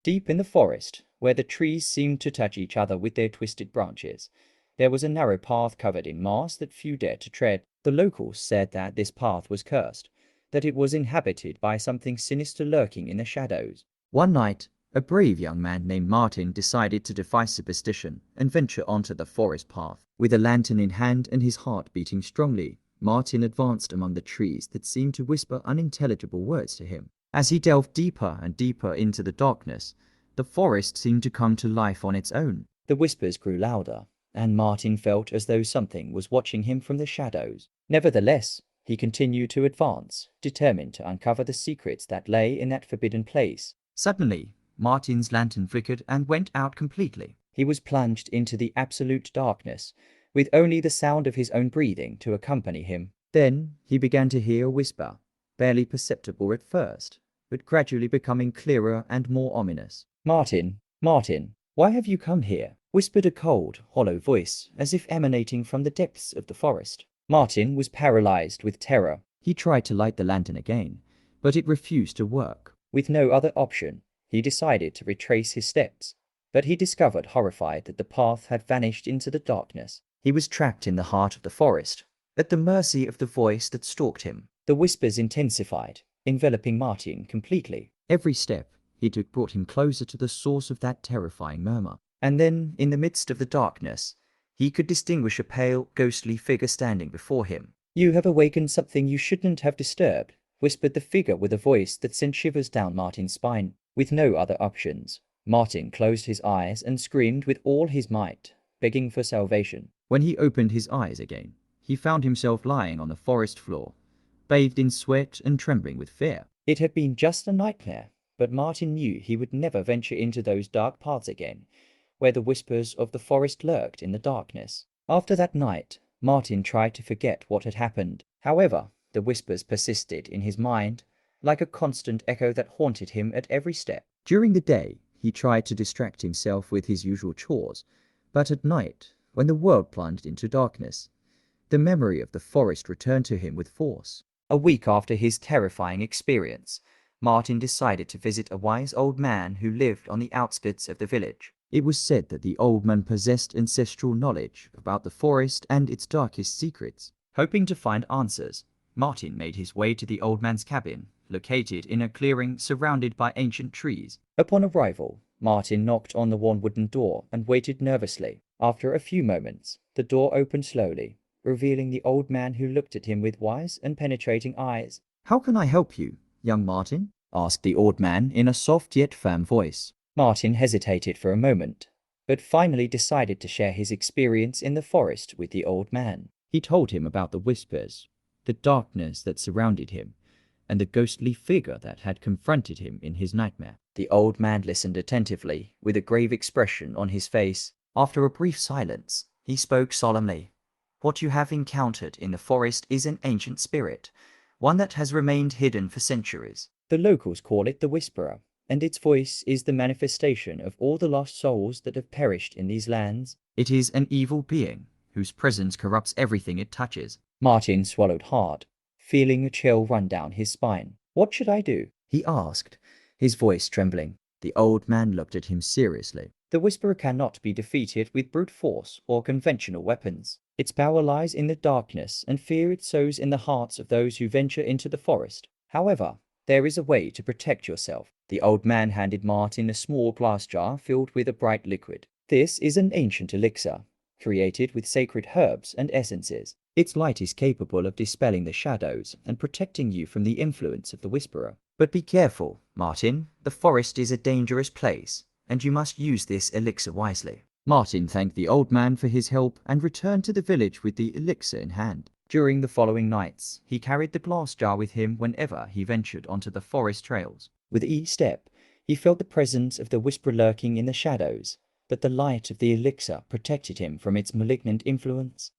Deep in the forest, where the trees seemed to touch each other with their twisted branches, there was a narrow path covered in moss that few dared to tread. The locals said that this path was cursed, that it was inhabited by something sinister lurking in the shadows. One night, a brave young man named Martin decided to defy superstition and venture onto the forest path. With a lantern in hand and his heart beating strongly, Martin advanced among the trees that seemed to whisper unintelligible words to him. As he delved deeper and deeper into the darkness, the forest seemed to come to life on its own. The whispers grew louder, and Martin felt as though something was watching him from the shadows. Nevertheless, he continued to advance, determined to uncover the secrets that lay in that forbidden place. Suddenly, Martin's lantern flickered and went out completely. He was plunged into the absolute darkness, with only the sound of his own breathing to accompany him. Then he began to hear a whisper, barely perceptible at first, but gradually becoming clearer and more ominous. "Martin, Martin, why have you come here?" whispered a cold, hollow voice, as if emanating from the depths of the forest. Martin was paralyzed with terror. He tried to light the lantern again, but it refused to work. With no other option, he decided to retrace his steps, but he discovered, horrified, that the path had vanished into the darkness. He was trapped in the heart of the forest, at the mercy of the voice that stalked him. The whispers intensified, enveloping Martin completely. Every step he took brought him closer to the source of that terrifying murmur. And then, in the midst of the darkness, he could distinguish a pale, ghostly figure standing before him. "You have awakened something you shouldn't have disturbed," whispered the figure with a voice that sent shivers down Martin's spine. With no other options, Martin closed his eyes and screamed with all his might, begging for salvation. When he opened his eyes again, he found himself lying on the forest floor, bathed in sweat and trembling with fear. It had been just a nightmare, but Martin knew he would never venture into those dark paths again, where the whispers of the forest lurked in the darkness. After that night, Martin tried to forget what had happened. However, the whispers persisted in his mind, like a constant echo that haunted him at every step. During the day, he tried to distract himself with his usual chores, but at night, when the world plunged into darkness, the memory of the forest returned to him with force. A week after his terrifying experience, Martin decided to visit a wise old man who lived on the outskirts of the village. It was said that the old man possessed ancestral knowledge about the forest and its darkest secrets. Hoping to find answers, Martin made his way to the old man's cabin, located in a clearing surrounded by ancient trees. Upon arrival, Martin knocked on the worn wooden door and waited nervously. After a few moments, the door opened slowly, revealing the old man, who looked at him with wise and penetrating eyes. "How can I help you, young Martin?" asked the old man in a soft yet firm voice. Martin hesitated for a moment, but finally decided to share his experience in the forest with the old man. He told him about the whispers, the darkness that surrounded him, and the ghostly figure that had confronted him in his nightmare. The old man listened attentively, with a grave expression on his face. After a brief silence, he spoke solemnly. "What you have encountered in the forest is an ancient spirit, one that has remained hidden for centuries. The locals call it the Whisperer, and its voice is the manifestation of all the lost souls that have perished in these lands. It is an evil being, whose presence corrupts everything it touches." Martin swallowed hard, feeling a chill run down his spine. "What should I do?" he asked, his voice trembling. The old man looked at him seriously. "The Whisperer cannot be defeated with brute force or conventional weapons. Its power lies in the darkness, and fear it sows in the hearts of those who venture into the forest. However, there is a way to protect yourself." The old man handed Martin a small glass jar filled with a bright liquid. "This is an ancient elixir, created with sacred herbs and essences. Its light is capable of dispelling the shadows and protecting you from the influence of the Whisperer. But be careful, Martin. The forest is a dangerous place, and you must use this elixir wisely." Martin thanked the old man for his help and returned to the village with the elixir in hand. During the following nights, he carried the glass jar with him whenever he ventured onto the forest trails. With each step, he felt the presence of the Whisperer lurking in the shadows, but the light of the elixir protected him from its malignant influence.